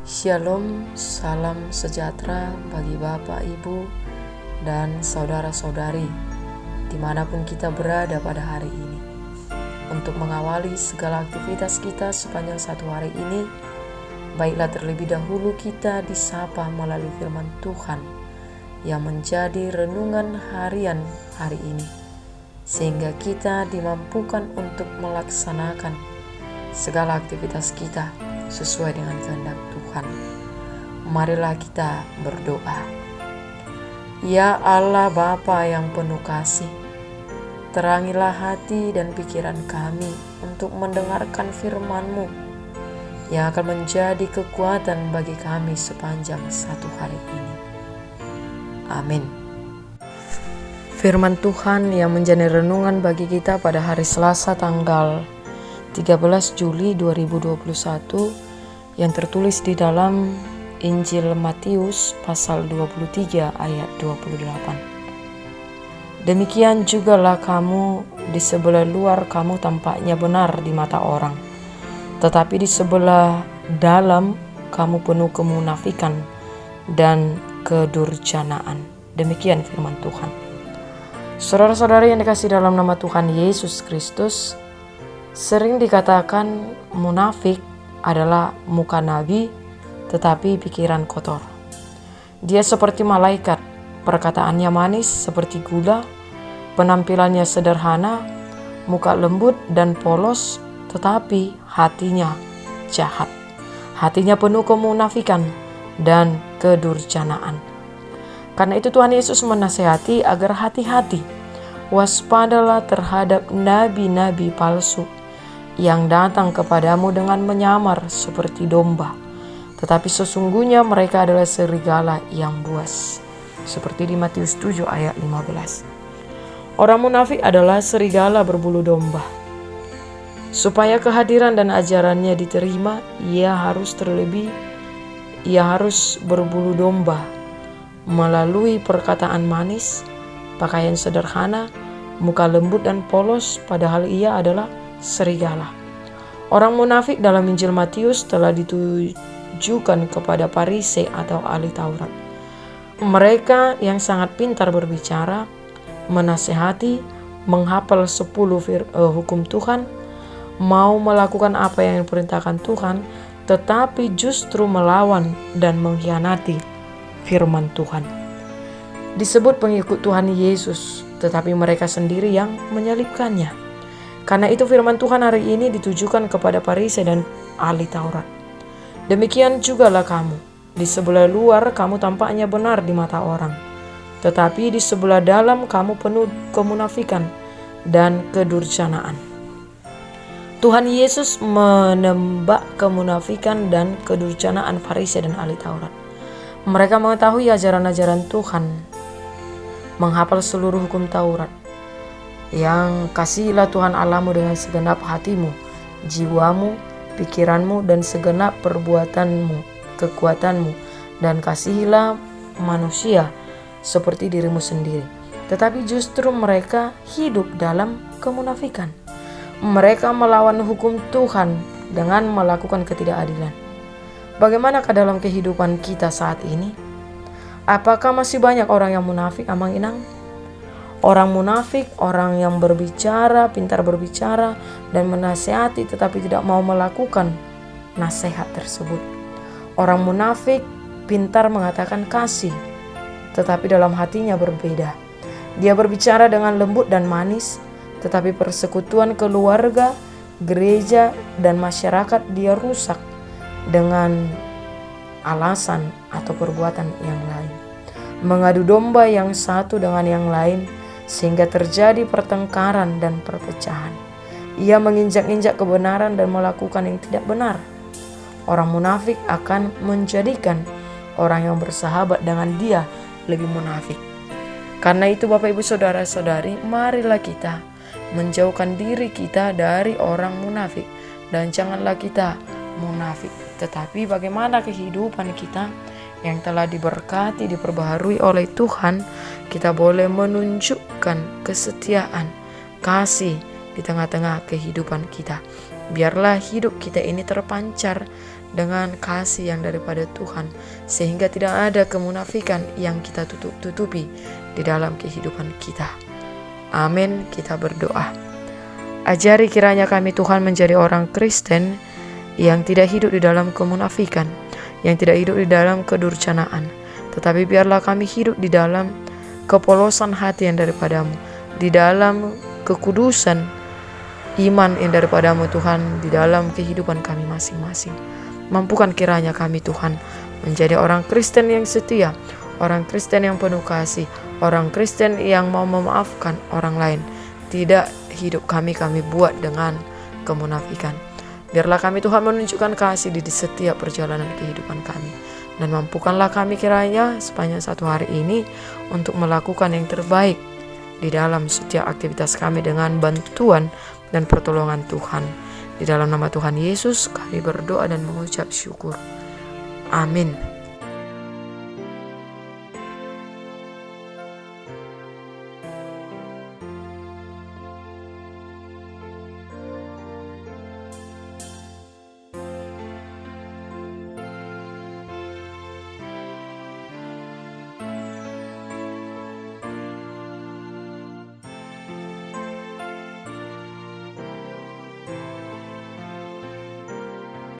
Shalom, salam sejahtera bagi Bapak, Ibu, dan saudara-saudari dimanapun kita berada pada hari ini. Untuk mengawali segala aktivitas kita sepanjang satu hari ini, baiklah terlebih dahulu kita disapa melalui firman Tuhan yang menjadi renungan harian hari ini, sehingga kita dimampukan untuk melaksanakan segala aktivitas kita sesuai dengan kehendak Tuhan. Marilah kita berdoa. Ya Allah Bapa yang penuh kasih, terangilah hati dan pikiran kami untuk mendengarkan firman-Mu yang akan menjadi kekuatan bagi kami sepanjang satu hari ini. Amin. Firman Tuhan yang menjadi renungan bagi kita pada hari Selasa tanggal 13 Juli 2021 yang tertulis di dalam Injil Matius pasal 23 ayat 28. Demikian jugalah kamu di sebelah luar kamu tampaknya benar di mata orang, tetapi di sebelah dalam kamu penuh kemunafikan dan kedurjanaan. Demikian firman Tuhan. Saudara-saudari yang dikasihi dalam nama Tuhan Yesus Kristus, sering dikatakan munafik adalah muka nabi tetapi pikiran kotor. Dia seperti malaikat, perkataannya manis seperti gula, penampilannya sederhana, muka lembut dan polos, tetapi hatinya jahat. Hatinya penuh kemunafikan dan kedurjanaan. Karena itu Tuhan Yesus menasihati agar hati-hati, waspadalah terhadap nabi-nabi palsu yang datang kepadamu dengan menyamar seperti domba, tetapi sesungguhnya mereka adalah serigala yang buas. Seperti di Matius 7 ayat 15. Orang munafik adalah serigala berbulu domba. Supaya kehadiran dan ajarannya diterima, ia harus berbulu domba melalui perkataan manis, pakaian sederhana, muka lembut dan polos, padahal ia adalah serigala. Orang munafik dalam Injil Matius telah ditujukan kepada Farisei atau ahli Taurat. Mereka yang sangat pintar berbicara, menasehati, menghafal 10 hukum Tuhan, mau melakukan apa yang diperintahkan Tuhan, tetapi justru melawan dan mengkhianati firman Tuhan. Disebut pengikut Tuhan Yesus, tetapi mereka sendiri yang menyalibkannya. Karena itu firman Tuhan hari ini ditujukan kepada Farisei dan ahli Taurat. Demikian jugalah kamu, di sebelah luar kamu tampaknya benar di mata orang, tetapi di sebelah dalam kamu penuh kemunafikan dan kedurjanaan. Tuhan Yesus menembak kemunafikan dan kedurjanaan Farisei dan ahli Taurat. Mereka mengetahui ajaran-ajaran Tuhan, menghafal seluruh hukum Taurat, yang kasihilah Tuhan Allahmu dengan segenap hatimu, jiwamu, pikiranmu, dan segenap perbuatanmu, kekuatanmu, dan kasihilah manusia seperti dirimu sendiri. Tetapi justru mereka hidup dalam kemunafikan. Mereka melawan hukum Tuhan dengan melakukan ketidakadilan. Bagaimanakah dalam kehidupan kita saat ini? Apakah masih banyak orang yang munafik, amang-inang? Orang munafik, orang yang berbicara, pintar berbicara, dan menasihati tetapi tidak mau melakukan nasihat tersebut. Orang munafik pintar mengatakan kasih, tetapi dalam hatinya berbeda. Dia berbicara dengan lembut dan manis, tetapi persekutuan keluarga, gereja, dan masyarakat dia rusak dengan alasan atau perbuatan yang lain. Mengadu domba yang satu dengan yang lain, sehingga terjadi pertengkaran dan perpecahan. Ia menginjak-injak kebenaran dan melakukan yang tidak benar. Orang munafik akan menjadikan orang yang bersahabat dengan dia lebih munafik. Karena itu Bapak Ibu Saudara-saudari, marilah kita menjauhkan diri kita dari orang munafik, dan janganlah kita munafik. Tetapi bagaimana kehidupan kita yang telah diberkati, diperbaharui oleh Tuhan, kita boleh menunjukkan kesetiaan, kasih di tengah-tengah kehidupan kita. Biarlah hidup kita ini terpancar dengan kasih yang daripada Tuhan, sehingga tidak ada kemunafikan yang kita tutupi di dalam kehidupan kita. Amin. Kita berdoa. Ajari kiranya kami Tuhan menjadi orang Kristen yang tidak hidup di dalam kemunafikan, yang tidak hidup di dalam kedurjanaan, tetapi biarlah kami hidup di dalam kepolosan hati yang daripadamu, di dalam kekudusan iman yang daripadamu Tuhan, di dalam kehidupan kami masing-masing. Mampukan kiranya kami Tuhan menjadi orang Kristen yang setia, orang Kristen yang penuh kasih, orang Kristen yang mau memaafkan orang lain. Tidak hidup kami buat dengan kemunafikan. Biarlah kami Tuhan menunjukkan kasih di setiap perjalanan kehidupan kami. Dan mampukanlah kami kiranya sepanjang satu hari ini untuk melakukan yang terbaik di dalam setiap aktivitas kami dengan bantuan dan pertolongan Tuhan. Di dalam nama Tuhan Yesus kami berdoa dan mengucap syukur. Amin.